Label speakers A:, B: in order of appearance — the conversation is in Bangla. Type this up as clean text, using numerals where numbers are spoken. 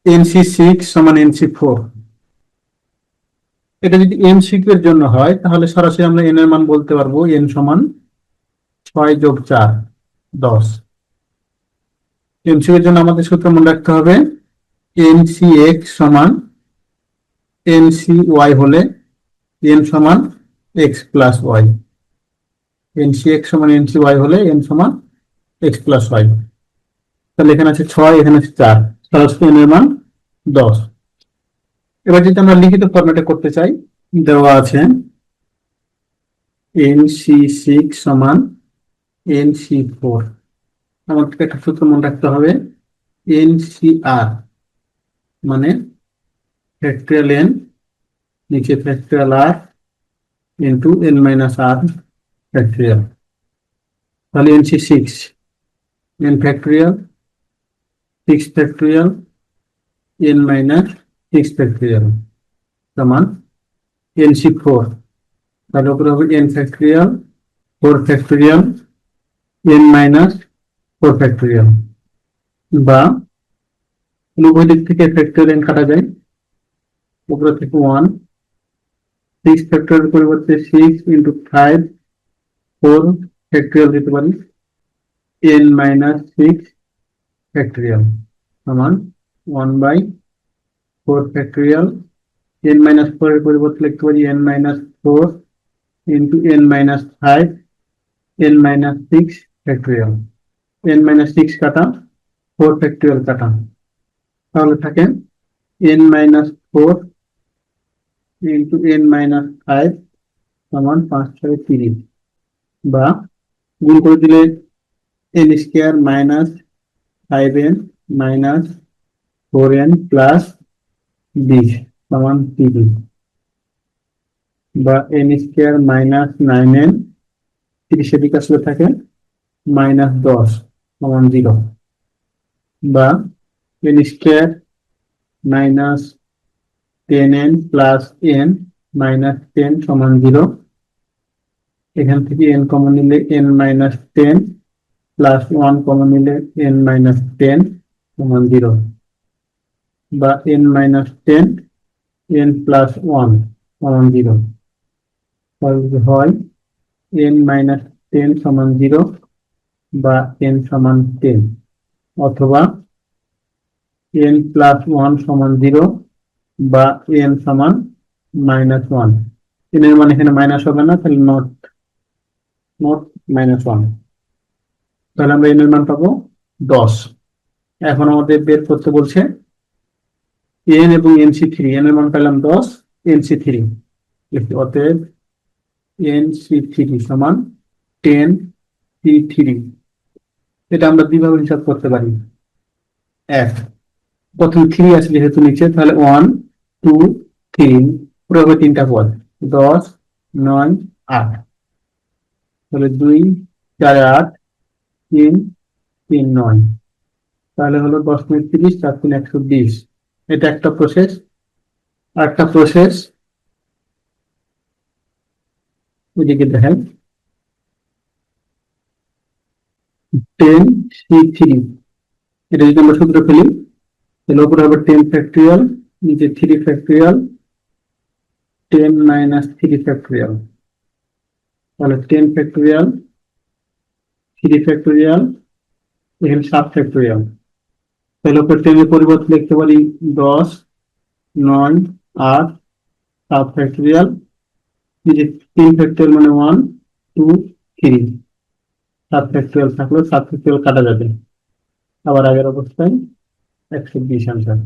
A: NC6 সমান NC4। এটা যদি MCQ এর জন্য হয় তাহলে সরাসরি আমরা n এর মান বলতে পারবো n সমান 6 যোগ 4 10। MCQ এর জন্য আমাদের সূত্র মনে রাখতে হবে NCX সমান NCY হলে n সমান x প্লাস y। NCX সমান NCY হলে n সমান x প্লাস y। তাহলে এখানে আছে 6, এখানে আছে 4, সরাসরি n এর মান 10। এবার যদি আমরা লিখিত ফরম্যাটে করতে চাই, দেওয়া আছে NC6 সমান NC4। আমাদেরকে একটা সূত্র মনে রাখতে হবে NCR মানে ফ্যাক্টরিয়াল n নিচে factorial r into n minus r factorial. তাহলে NC6 n factorial 6 factorial n minus 6 factorial সমান NC4। তাহলে উপরে হবে n factorial 4 factorial n minus 4 factorial, বা উভয় দিক থেকে ফ্যাক্টরিয়াল n কাটা যায়, উপরে থেকে 1 6 ফ্যাক্টরিয়াল পরিবর্তে 6 ইন্টু 5 4 ফ্যাক্টরিয়াল দিতে পারি n মাইনাস 6 ফ্যাক্টরিয়াল সমান 1/4 ফ্যাক্টরিয়াল। n মাইনাস 4 এর পরিবর্তে লিখতে পারি n minus 4 into n minus 5 n minus 6 factorial. n minus 6 কাটা 4 ফ্যাক্টরিয়াল কাটা, তাহলে থাকে n minus 4 into n minus 5 সমান 5 6 30, বা গুণ করে দিলে n square minus 5n minus 4n plus 20 সমান 30, বা n স্কয়ার মাইনাস 9n 30 এর দিকে আসলে থাকে মাইনাস 10 সমান 0, বা n square minus 10n plus n minus 10 সমান 0। এখান থেকে n কমন নিলে n মাইনাস 10 প্লাস 1 কমন নিলে n মাইনাস 10 সমান 0, বা n মাইনাস 10 n প্লাস 1 সমান 0। তাহলে হয় n মাইনাস 10 সমান 0 বা n সমান 10, অথবা n প্লাস 1 সমান 0 বা n সমান মাইনাস 1। n এর মান এখানে মাইনাস হবে না, তাহলে নট মাইনাস 1। তাহলে আমরা n এর মান পাবো 10। এখন আমাদের বের করতে বলছে n এবং NC3। n এর মান পেলাম 10, NC3 অতএব NC3 সমান 10 C3। এটা আমরা দুইভাবে হিসাব করতে পারি। এক, প্রথমে 3 আছে যেহেতু নিচে, তাহলে 1 2 3 পুরো হবে 3টা পদ 10 9 8, তাহলে 2 4 8 3 3 9, তাহলে হলো 10 × 30 4 3 120। এটা একটা প্রসেস। আরেকটা প্রসেস ওইদিকে দেখেন 10 C3। এটা যদি আমরা সূত্র ফেলি তাহলে উপরে হবে 10 ফ্যাক্টরিয়াল নিচে 3 ফ্যাক্টরিয়াল 10 মাইনাস 3 ফ্যাক্টরিয়াল, তাহলে 10 ফ্যাক্টরিয়াল 3 ফ্যাক্টরিয়াল এখানে 7 ফ্যাক্টরিয়াল। তাহলে উপরে 10 এর পরিবর্তে লিখতে পারি 10 9 8 7 ফ্যাক্টরিয়াল নিচে 3 ফ্যাক্টরিয়াল মানে 1 2 3, 7 ফ্যাক্টরিয়াল থাকলো 7 ফ্যাক্টরিয়াল কাটা যাবে, আবার আগের অবস্থায় 120 আনসার।